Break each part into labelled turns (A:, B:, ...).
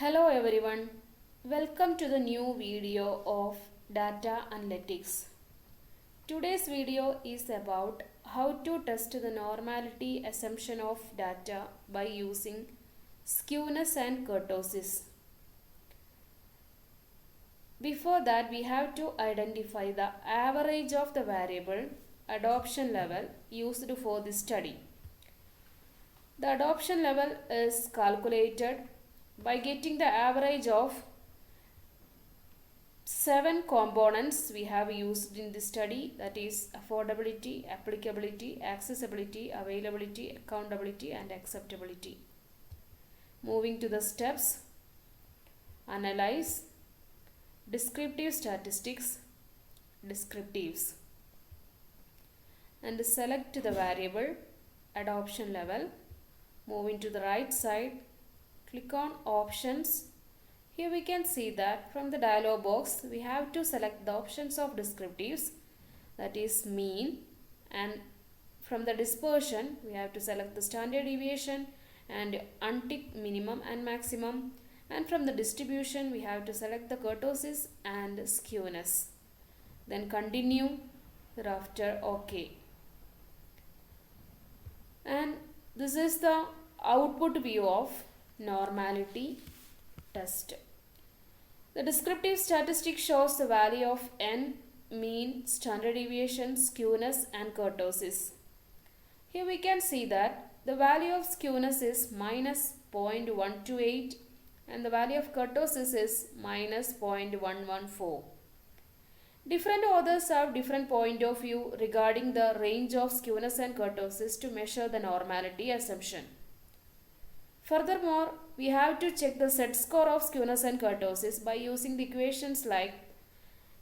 A: Hello everyone, welcome to the new video of data analytics. Today's video is about how to test the normality assumption of data by using skewness and kurtosis. Before that, we have to identify the average of the variable adoption level used for this study. The adoption level is calculated by getting the average of 7 components we have used in this study, that is affordability, applicability, accessibility, availability, accountability and acceptability. Moving to the steps: analyze, descriptive statistics, descriptives, and select the variable adoption level. Moving to the right side, click on options. Here we can see that from the dialog box we have to select the options of descriptives, that is mean, and from the dispersion we have to select the standard deviation and untick minimum and maximum, and from the distribution we have to select the kurtosis and skewness. Then continue, thereafter OK. And this is the output view of normality test. The descriptive statistic shows the value of n, mean, standard deviation, skewness and kurtosis. Here we can see that the value of skewness is minus 0.128 and the value of kurtosis is minus 0.114. Different authors have different point of view regarding the range of skewness and kurtosis to measure the normality assumption. Furthermore, we have to check the set score of skewness and kurtosis by using the equations like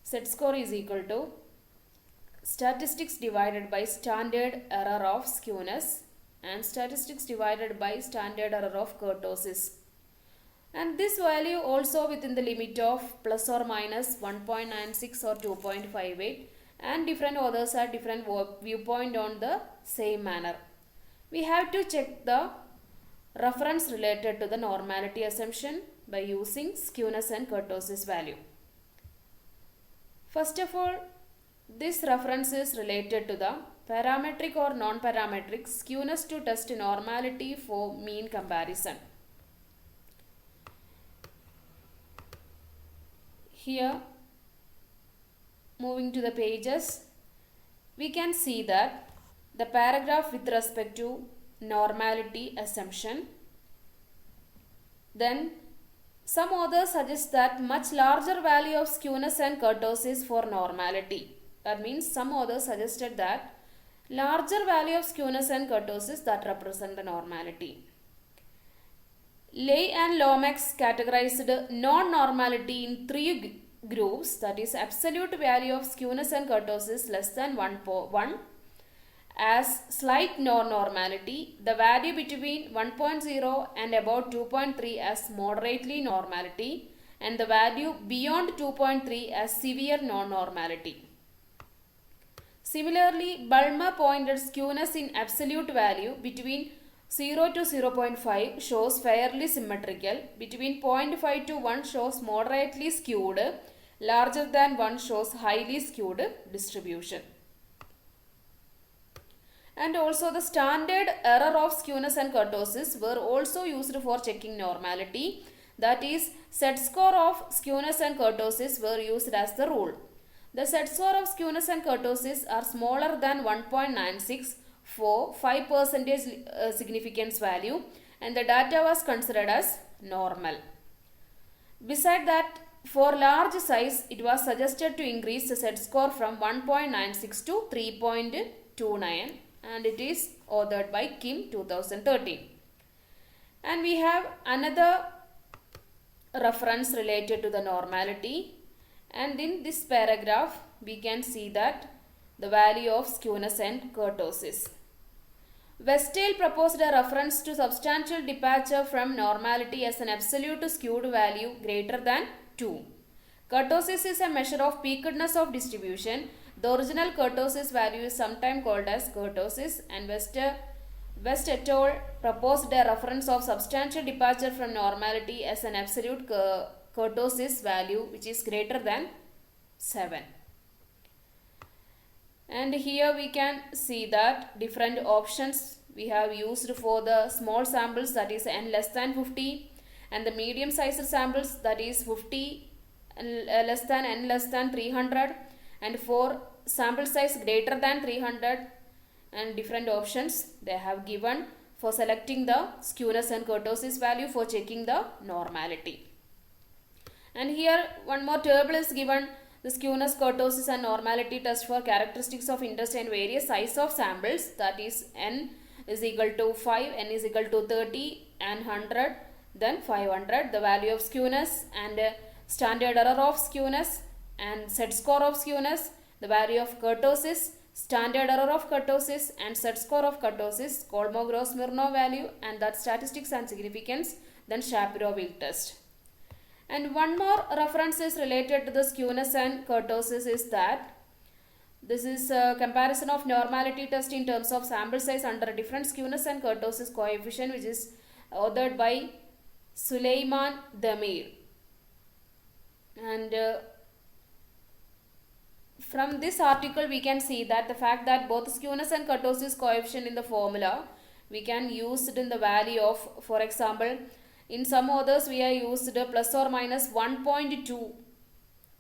A: set score is equal to statistics divided by standard error of skewness and statistics divided by standard error of kurtosis. And this value also within the limit of plus or minus 1.96 or 2.58, and different authors have different viewpoint on the same manner. We have to check the reference related to the normality assumption by using skewness and kurtosis value. First of all, this reference is related to the parametric or non-parametric skewness to test normality for mean comparison. Here, moving to the pages, we can see that the paragraph with respect to normality assumption. Then some authors suggest that much larger value of skewness and kurtosis for normality. That means some authors suggested that larger value of skewness and kurtosis that represent the normality. Lay and Lomax categorized non-normality in 3 groups, that is absolute value of skewness and kurtosis less than 1 as slight non-normality, the value between 1.0 and about 2.3 as moderately normality, and the value beyond 2.3 as severe non-normality. Similarly, Bulmer pointed skewness in absolute value between 0 to 0.5 shows fairly symmetrical, between 0.5 to 1 shows moderately skewed, larger than 1 shows highly skewed distribution. And also the standard error of skewness and kurtosis were also used for checking normality, that is set score of skewness and kurtosis were used as the rule. The set score of skewness and kurtosis are smaller than 1.96 for 5% significance value, and the data was considered as normal. Beside that, for large size, it was suggested to increase the set score from 1.96 to 3.29, and it is authored by Kim 2013. And we have another reference related to the normality, and in this paragraph we can see that the value of skewness and kurtosis. Westdale proposed a reference to substantial departure from normality as an absolute skewed value greater than 2. Kurtosis is a measure of peakedness of distribution. The original kurtosis value is sometimes called as kurtosis, and Westdale West et al. Proposed a reference of substantial departure from normality as an absolute kurtosis value which is greater than 7. And here we can see that different options we have used for the small samples, that is n less than 50, and the medium sized samples, that is 50 less than n less than 300, and for sample size greater than 300, and different options they have given for selecting the skewness and kurtosis value for checking the normality. And here one more table is given, the skewness, kurtosis and normality test for characteristics of interest and various size of samples, that is n is equal to 5, n is equal to 30 and 100, then 500, the value of skewness and standard error of skewness and set score of skewness, the value of kurtosis, standard error of kurtosis and set score of kurtosis, Kolmogorov-Smirnov value and that statistics and significance, then Shapiro-Wilk test. And one more reference is related to the skewness and kurtosis is that this is a comparison of normality test in terms of sample size under different skewness and kurtosis coefficient, which is authored by Suleiman Damir. And from this article we can see that the fact that both skewness and kurtosis coefficient in the formula we can use it in the value of, for example, in some others we are used plus or minus 1.2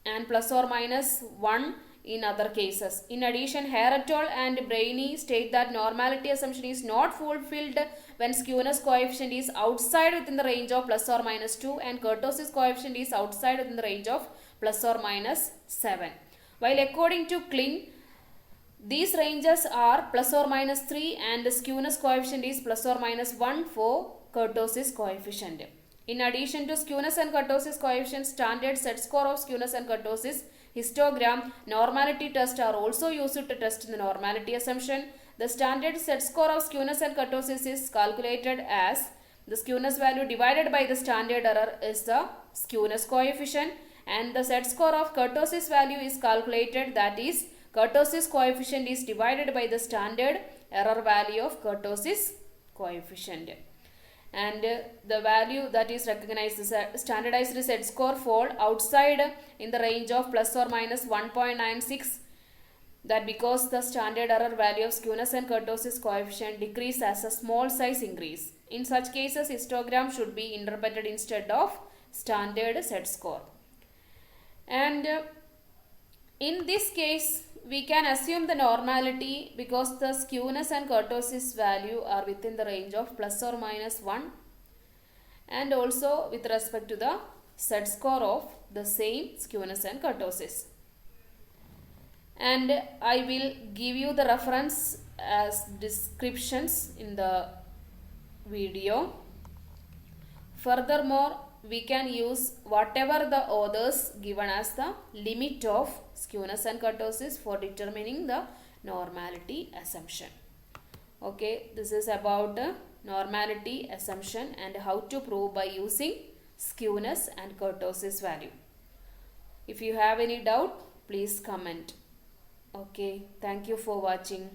A: and plus or minus 1 in other cases. In addition, Hare et al. And Brainy state that normality assumption is not fulfilled when skewness coefficient is outside within the range of plus or minus 2 and kurtosis coefficient is outside within the range of plus or minus 7. While according to Kling, these ranges are plus or minus 3 and the skewness coefficient is plus or minus 1 for kurtosis coefficient. In addition to skewness and kurtosis coefficient, standard set score of skewness and kurtosis, histogram, normality test are also used to test the normality assumption. The standard set score of skewness and kurtosis is calculated as the skewness value divided by the standard error is the skewness coefficient, and the set score of kurtosis value is calculated, that is kurtosis coefficient is divided by the standard error value of kurtosis coefficient. And the value that is recognized is standardized set score fall outside in the range of plus or minus 1.96, that because the standard error value of skewness and kurtosis coefficient decrease as a small size increase. In such cases, histogram should be interpreted instead of standard set score. And in this case, we can assume the normality because the skewness and kurtosis value are within the range of plus or minus 1, and also with respect to the set score of the same skewness and kurtosis. And I will give you the reference as descriptions in the video. Furthermore, we can use whatever the authors given as the limit of skewness and kurtosis for determining the normality assumption. Okay, this is about normality assumption and how to prove by using skewness and kurtosis value. If you have any doubt, please comment. Okay, thank you for watching.